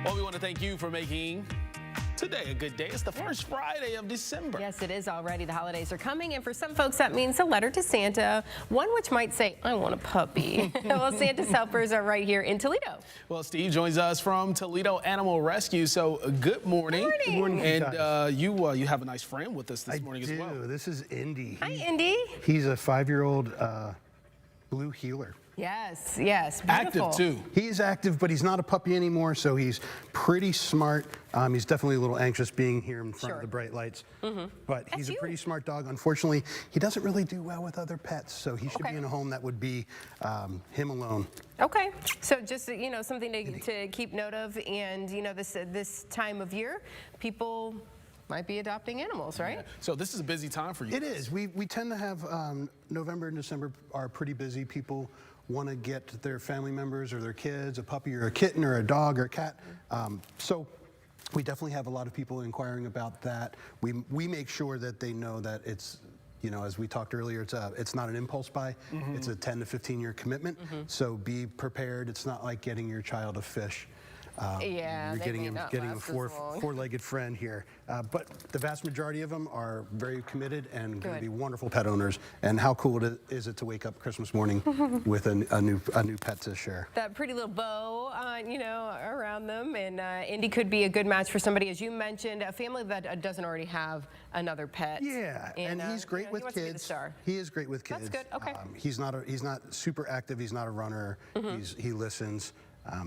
Well, we want to thank you for making today a good day. It's the first Friday of December. Yes, it is already. The holidays are coming, and for some folks that means a letter to Santa, one which might say, I want a puppy. Well, Santa's helpers are right here in Toledo. Well, Steve joins us from Toledo Animal Rescue. So good morning. Good morning. And you have a nice friend with us this morning as well. This is Indy. Hi, Indy. He's a 5-year-old blue heeler. Yes, yes, Active beautiful. too. He's active, but he's not a puppy anymore, so he's pretty smart. He's definitely a little anxious being here in front of the bright lights. But he's a pretty smart dog. Unfortunately, he doesn't really do well with other pets, so he should be in a home that would be him alone. Okay, so just, you know, something to keep note of, and, you know, this time of year, people might be adopting animals, right? Yeah. So this is a busy time for you. It is. We tend to have November and December are pretty busy. People want to get their family members or their kids a puppy or a kitten or a dog or a cat. So we definitely have a lot of people inquiring about that. We make sure that they know that it's, you know, as we talked earlier, it's not an impulse buy. It's a 10 to 15-year commitment. So be prepared. It's not like getting your child a fish. Yeah, you're getting a four-legged friend here. But the vast majority of them are very committed and going to be wonderful pet owners. And how cool is it to wake up Christmas morning with a new pet to share? That pretty little bow, you know, around them, and Indy could be a good match for somebody, as you mentioned, a family that doesn't already have another pet. Yeah, and he's great with kids. He wants to be the star. He is great with kids. That's good. Okay. He's not super active. He's not a runner. He listens.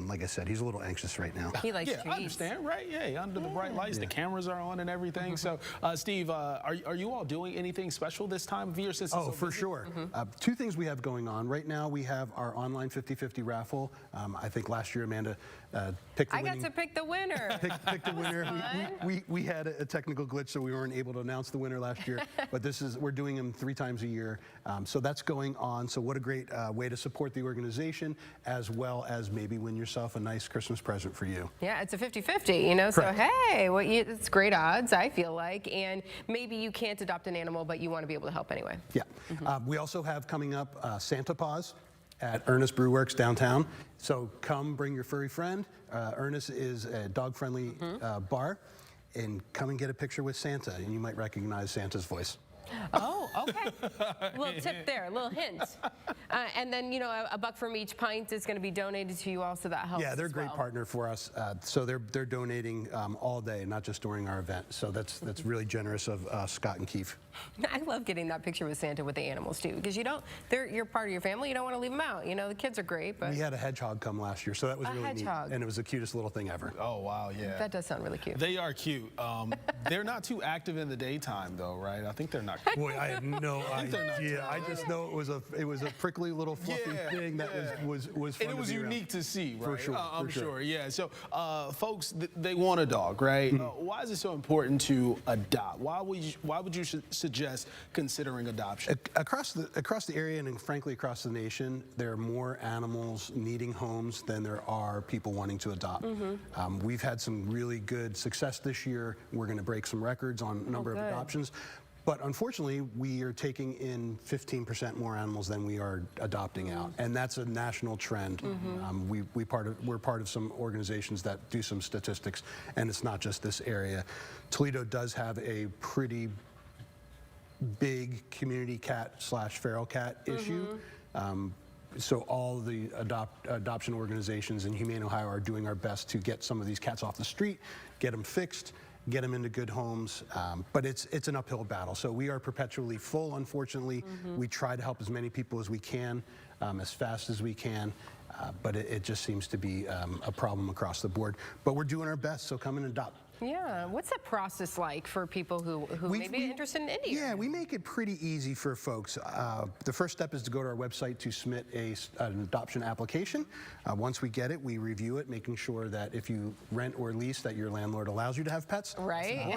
Like I said, he's a little anxious right now. He likes treats. I understand, right? Yeah, under the bright lights, the cameras are on and everything. So, Steve, are you all doing anything special this time of year? Since it's so for busy? sure. Two things we have going on. Right now, we have our online 50-50 raffle. I think last year, Amanda picked the winning. I got to pick the winner. Pick the winner. We had a technical glitch, so we weren't able to announce the winner last year. But we're doing them 3 times a year. So that's going on. So what a great way to support the organization, as well as maybe win yourself a nice Christmas present for you. Yeah, it's a 50-50, you know, Correct. so hey, well, it's great odds, I feel like, and maybe you can't adopt an animal, but you want to be able to help anyway. Yeah. We also have coming up Santa Paws at Ernest Brew Works downtown. So come bring your furry friend. Ernest is a dog-friendly bar, and come and get a picture with Santa, and you might recognize Santa's voice. Oh, okay. A little tip there, a little hint. And then, you know, a buck from each pint is going to be donated to you also. That helps. Yeah, they're a great partner for us. So they're donating all day, not just during our event. So that's really generous of Scott and Keith. I love getting that picture with Santa with the animals too, because you're part of your family. You don't want to leave them out. You know, the kids are great, but We had a hedgehog come last year, so that was really neat, and it was the cutest little thing ever. Oh, wow, yeah. that does sound really cute. They are cute. They're not too active in the daytime, though, right? I think they're not. Boy, I have no idea. I just know it was a prickly little fluffy thing that was fun And it was to be unique to see, right? For sure. I'm sure. Yeah. So, folks, they want a dog, right? Why is it so important to adopt? Why would you suggest considering adoption? Across the area and frankly across the nation, there are more animals needing homes than there are people wanting to adopt. We've had some really good success this year. We're going to break some records on number of adoptions. But unfortunately, we are taking in 15% more animals than we are adopting out, and that's a national trend. We're part of some organizations that do some statistics, and it's not just this area. Toledo does have a pretty big community cat / feral cat issue. So all the adoption organizations in Humane Ohio are doing our best to get some of these cats off the street, get them fixed, get them into good homes, but it's an uphill battle. So we are perpetually full, unfortunately. We try to help as many people as we can, as fast as we can, but it just seems to be a problem across the board. But we're doing our best, so come and adopt. Yeah, what's that process like for people who may be interested in Indy? Yeah, we make it pretty easy for folks. The first step is to go to our website to submit an adoption application. Once we get it, we review it, making sure that if you rent or lease, that your landlord allows you to have pets. Right.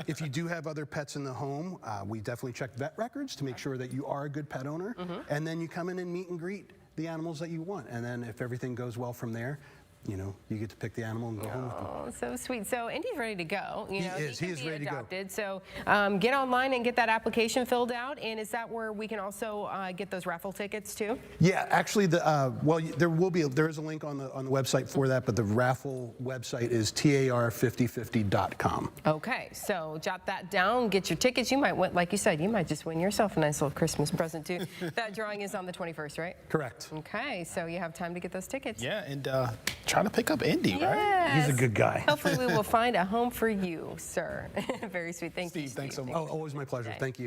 If you do have other pets in the home, we definitely check vet records to make sure that you are a good pet owner. And then you come in and meet and greet the animals that you want. And then if everything goes well from there, you get to pick the animal and go home with them. Oh, so sweet. So Indy's ready to go. He is. He is ready to go. So get online and get that application filled out. And is that where we can also get those raffle tickets too? Yeah, actually, there is a link on the website for that, but the raffle website is tar5050.com. Okay, so jot that down. Get your tickets. You might win, like you said, you might just win yourself a nice little Christmas present too. That drawing is on the 21st, right? Correct. Okay, so you have time to get those tickets. Yeah, and try to pick up Indy, right? Yes. He's a good guy. Hopefully we will find a home for you, sir. Very sweet. Thank you, Steve, thanks so much. Oh, always my pleasure. Okay. Thank you.